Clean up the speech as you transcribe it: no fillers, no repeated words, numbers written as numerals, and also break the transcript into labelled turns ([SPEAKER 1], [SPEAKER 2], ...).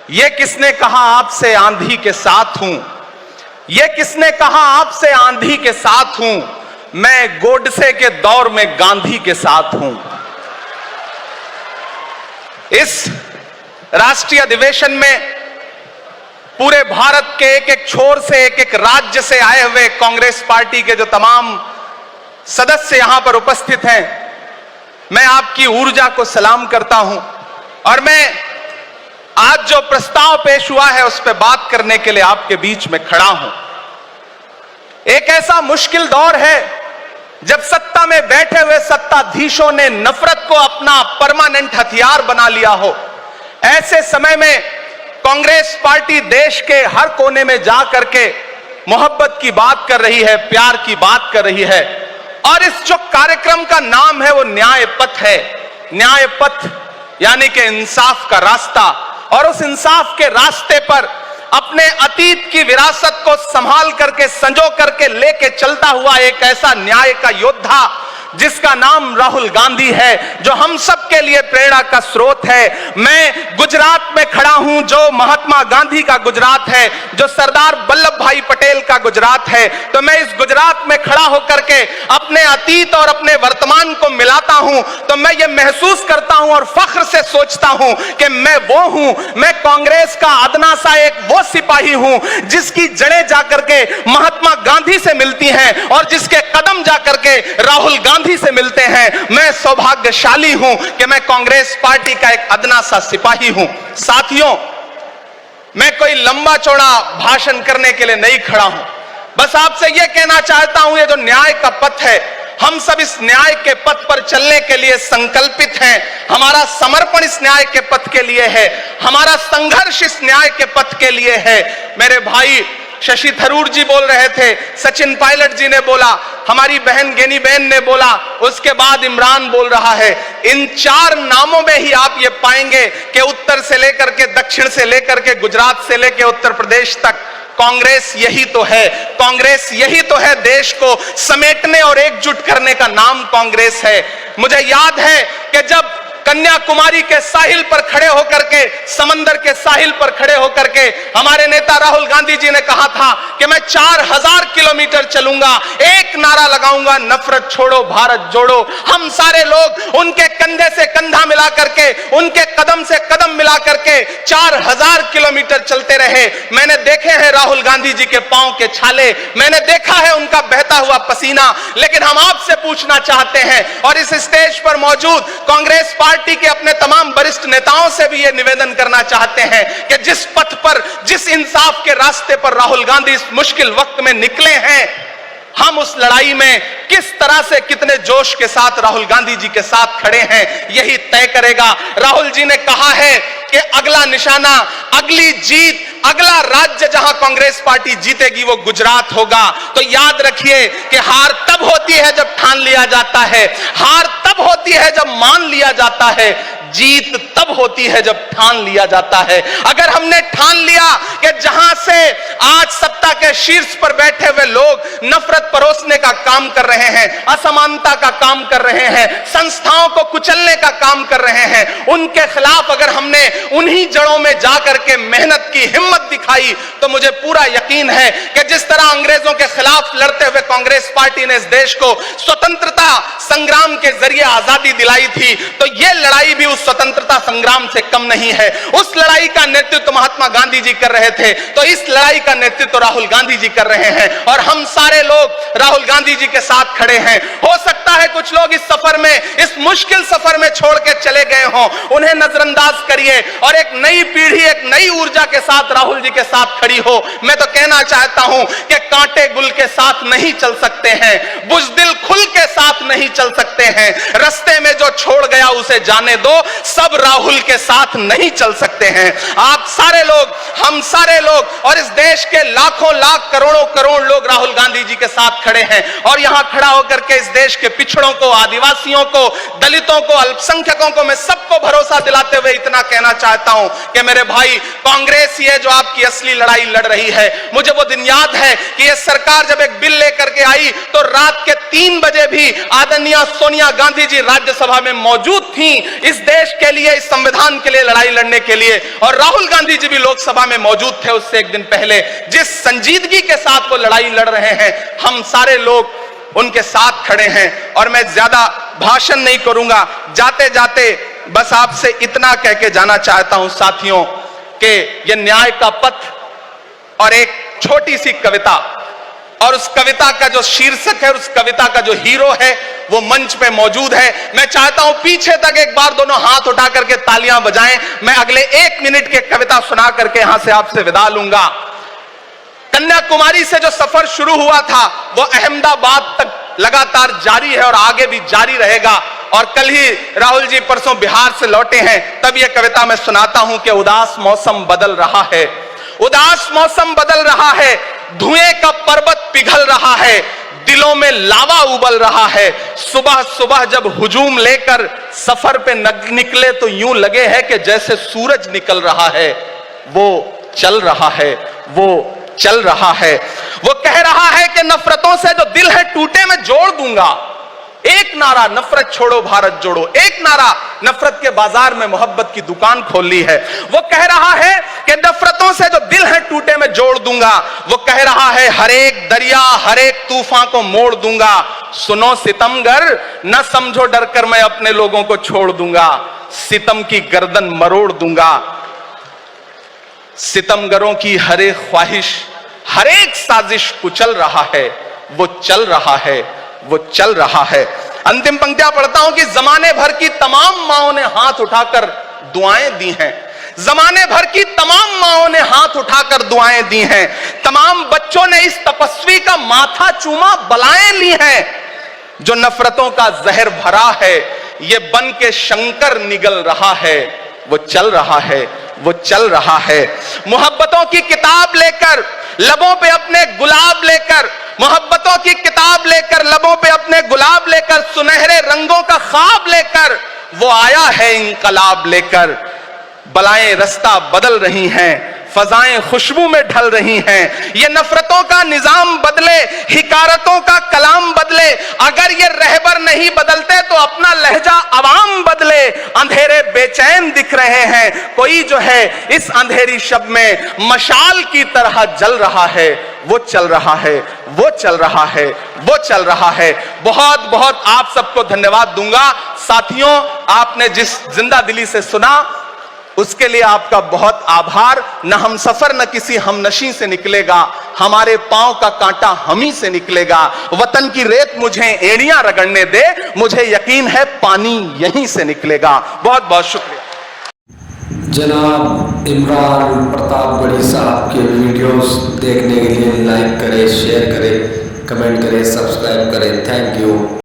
[SPEAKER 1] ये किसने कहा आपसे आंधी के साथ हूं? ये किसने कहा आपसे आंधी के साथ हूं? मैं गोडसे के दौर में गांधी के साथ हूं। इस राष्ट्रीय अधिवेशन में पूरे भारत के एक एक छोर से, एक एक राज्य से आए हुए कांग्रेस पार्टी के जो तमाम सदस्य यहां पर उपस्थित हैं, मैं आपकी ऊर्जा को सलाम करता हूं और मैं आज जो प्रस्ताव पेश हुआ है उस पर बात करने के लिए आपके बीच में खड़ा हूं। एक ऐसा मुश्किल दौर है जब सत्ता में बैठे हुए सत्ताधीशों ने नफरत को अपना परमानेंट हथियार बना लिया हो। ऐसे समय में कांग्रेस पार्टी देश के हर कोने में जा करके मोहब्बत की बात कर रही है, प्यार की बात कर रही है और इस जो कार्यक्रम का नाम है वो न्याय पथ है। न्याय पथ यानी कि इंसाफ का रास्ता, और उस इंसाफ के रास्ते पर अपने अतीत की विरासत को संभाल करके, संजो करके लेके चलता हुआ एक ऐसा न्याय का योद्धा जिसका नाम राहुल गांधी है, जो हम सब के लिए प्रेरणा का स्रोत है। मैं गुजरात में खड़ा हूं, जो महात्मा गांधी का गुजरात है, जो सरदार वल्लभ भाई पटेल का गुजरात है। तो मैं इस गुजरात में खड़ा होकर के अपने अतीत और अपने वर्तमान को मिलाता हूं तो मैं ये महसूस करता हूं और फख्र से सोचता हूं कि मैं वो हूं, मैं कांग्रेस का अदना सा एक वो सिपाही हूं जिसकी जड़ें जाकर के महात्मा गांधी से मिलती हैं और जिसके कदम जाकर के राहुल गांधी से मिलते हैं। मैं सौभाग्यशाली हूं कि मैं कांग्रेस पार्टी का एक अदना सा सिपाही हूं। साथियों, मैं कोई लंबा चौड़ा भाषण करने के लिए नहीं खड़ा हूं, बस आपसे यह कहना चाहता हूं, ये जो न्याय का पथ है, हम सब इस न्याय के पथ पर चलने के लिए संकल्पित हैं। हमारा समर्पण इस न्याय के पथ के लिए है, हमारा संघर्ष इस न्याय के पथ के लिए है। मेरे भाई शशि थरूर जी बोल रहे थे, सचिन पायलट जी ने बोला, हमारी बहन गेनी बहन ने बोला, उसके बाद इमरान बोल रहा है। इन चार नामों में ही आप ये पाएंगे कि उत्तर से लेकर के, दक्षिण से लेकर के, गुजरात से लेकर उत्तर प्रदेश तक कांग्रेस यही तो है। कांग्रेस यही तो है, देश को समेटने और एकजुट करने का नाम कांग्रेस है। मुझे याद है कि जब कन्याकुमारी के साहिल पर खड़े होकर के, समंदर के साहिल पर खड़े होकर के हमारे नेता राहुल गांधी जी ने कहा था कि मैं 4000 किलोमीटर चलूंगा, एक नारा लगाऊंगा, नफरत छोड़ो भारत जोड़ो। हम सारे लोग उनके कंधे से कंधा मिला करके, उनके कदम से कदम मिला करके 4000 किलोमीटर चलते रहे। मैंने देखे हैं राहुल गांधी जी के पांव के छाले, मैंने देखा है उनका बहता हुआ पसीना। लेकिन हम आपसे पूछना चाहते हैं और इस स्टेज पर मौजूद कांग्रेस पार्टी के अपने तमाम वरिष्ठ नेताओं से भी यह निवेदन करना चाहते हैं कि जिस पथ पर, जिस इंसाफ के रास्ते पर राहुल गांधी इस मुश्किल वक्त में निकले हैं, हम उस लड़ाई में किस तरह से, कितने जोश के साथ राहुल गांधी जी के साथ खड़े हैं, यही तय करेगा। राहुल जी ने कहा है कि अगला निशाना, अगली जीत, अगला राज्य जहां कांग्रेस पार्टी जीतेगी वो गुजरात होगा। तो याद रखिए कि हार तब होती है जब ठान लिया जाता है, हार तब होती है जब मान लिया जाता है, जीत तब होती है जब ठान लिया जाता है। अगर हमने ठान लिया कि जहां से आज सत्ता के शीर्ष पर बैठे हुए लोग नफरत परोसने का काम कर रहे हैं, असमानता का काम कर रहे हैं, संस्थाओं को कुचलने का काम कर रहे हैं, उनके खिलाफ अगर हमने उन्हीं जड़ों में जाकर के मेहनत की हिम्मत दिखाई तो मुझे पूरा यकीन है कि जिस तरह अंग्रेजों के खिलाफ लड़ते हुए कांग्रेस पार्टी ने इस देश को स्वतंत्रता संग्राम के जरिए आजादी दिलाई थी, तो यह लड़ाई भी उस स्वतंत्रता संग्राम से कम नहीं है। उस लड़ाई का नेतृत्व महात्मा गांधी जी कर रहे थे, तो इस लड़ाई का नेतृत्व राहुल गांधी जी कर रहे हैं और हम सारे लोग राहुल गांधी जी के साथ खड़े हैं। हो सकता है कुछ लोग इस सफर में, इस मुश्किल सफर में छोड़ के चले गए हों, उन्हें नजरअंदाज करिए और एक नई पीढ़ी, एक नई ऊर्जा के साथ राहुल जी के साथ खड़ी हो। मैं तो कहना चाहता हूं कि कांटे गुल के साथ नहीं चल सकते हैं, बुज़दिल खुल के साथ नहीं चल सकते हैं, रास्ते में जो छोड़ गया उसे जाने दो, सब राहुल के साथ नहीं चल सकते हैं। आप सारे लोग, हम सारे लोग और इस देश के लाखों लाख, करोड़ों करोड़ लोग राहुल गांधी जी के साथ खड़े हैं और यहां खड़ा होकर के इस देश के पिछड़ों को, आदिवासियों को, दलितों को, अल्पसंख्यकों को मैं सबको भरोसा दिलाते हुए इतना कहना चाहता हूं कि मेरे भाई, कांग्रेस ही है जो आपकी असली लड़ाई लड़ रही है। मुझे वो दिन याद है कि यह सरकार जब एक बिल लेकर के आई तो रात के 3 बजे भी आदरणीय सोनिया गांधी जी राज्यसभा में मौजूद थी। इस देश देश के लिए, इस संविधान के लिए लड़ाई लड़ने के लिए। और राहुल गांधी जी भी लोकसभा में मौजूद थे उससे एक दिन पहले। जिस संजीदगी के साथ वो लड़ाई लड़ रहे हैं, हम सारे लोग उनके साथ खड़े हैं। और मैं ज्यादा भाषण नहीं करूंगा, जाते जाते बस आपसे इतना कह के जाना चाहता हूं साथियों कि यह न्याय का पथ और एक छोटी सी कविता, और उस कविता का जो शीर्षक है, उस कविता का जो हीरो है वो मंच पे मौजूद है। मैं चाहता हूं पीछे तक एक बार दोनों हाथ उठा करके तालियां बजाएं। मैं अगले 1 मिनट की कविता सुना करके यहां से आपसे विदा लूंगा। कन्याकुमारी से जो सफर शुरू हुआ था वो अहमदाबाद तक लगातार जारी है और आगे भी जारी रहेगा। और कल ही राहुल जी परसों बिहार से लौटे हैं, तब यह कविता मैं सुनाता हूं कि उदास मौसम बदल रहा है, उदास मौसम बदल रहा है, धुएं का पर्वत पिघल रहा है, दिलों में लावा उबल रहा है। सुबह सुबह जब हुजूम लेकर सफर पे निकले तो यूं लगे है कि जैसे सूरज निकल रहा है। वो चल रहा है, वो चल रहा है। वो कह रहा है कि नफरतों से जो दिल है टूटे मैं जोड़ दूंगा। एक नारा नफरत छोड़ो भारत जोड़ो, एक नारा नफरत के बाजार में मोहब्बत की दुकान खोल ली है। वो कह रहा है कि नफरतों से जो दिल है टूटे मैं जोड़ दूंगा। वो कह रहा है हर एक दरिया हर एक तूफान को मोड़ दूंगा। सुनो सितमगर न समझो डर कर मैं अपने लोगों को छोड़ दूंगा, सितम की गर्दन मरोड़ दूंगा। सितमगरों की हर एक ख्वाहिश हर एक साजिश कुचल रहा है, वो चल रहा है, वो चल रहा है। अंतिम पंक्तियां पढ़ता हूं कि जमाने भर की तमाम माओं ने हाथ उठाकर दुआएं दी हैं, जमाने भर की तमाम माओं ने हाथ उठाकर दुआएं दी हैं, तमाम बच्चों ने इस तपस्वी का माथा चूमा बलाएं ली हैं। जो नफरतों का जहर भरा है ये बन के शंकर निगल रहा है, वो चल रहा है, वो चल रहा है। मोहब्बतों की किताब लेकर लबों पे अपने गुलाब लेकर, मोहब्बतों की किताब लेकर लबों पे अपने गुलाब लेकर, सुनहरे रंगों का ख्वाब लेकर वो आया है इंकलाब लेकर। बलाएं रास्ता बदल रही हैं, फजाएं खुशबू में ढल रही हैं। ये नफरतों का निजाम बदले, हिकारतों का कलाम बदले। अगर ये रहबर नहीं बदलते तो अपना लहजा अवाम बदले। अंधेरे बेचैन दिख रहे हैं, कोई जो है इस अंधेरी शब में मशाल की तरह जल रहा है। वो चल रहा है, वो चल रहा है, वो चल रहा है। बहुत बहुत आप सबको धन्यवाद दूंगा साथियों, आपने जिस जिंदा दिली से सुना उसके लिए आपका बहुत आभार। न हम सफर न किसी हमनशी से निकलेगा, हमारे पांव का कांटा हम ही से निकलेगा। वतन की रेत मुझे एड़ियां रगड़ने दे, मुझे यकीन है पानी यहीं से निकलेगा। बहुत बहुत शुक्रिया।
[SPEAKER 2] जनाब इमरान प्रताप गढ़ी साहब के वीडियोस देखने के लिए लाइक करें, शेयर करें, कमेंट करें, सब्सक्राइब करें। Thank you.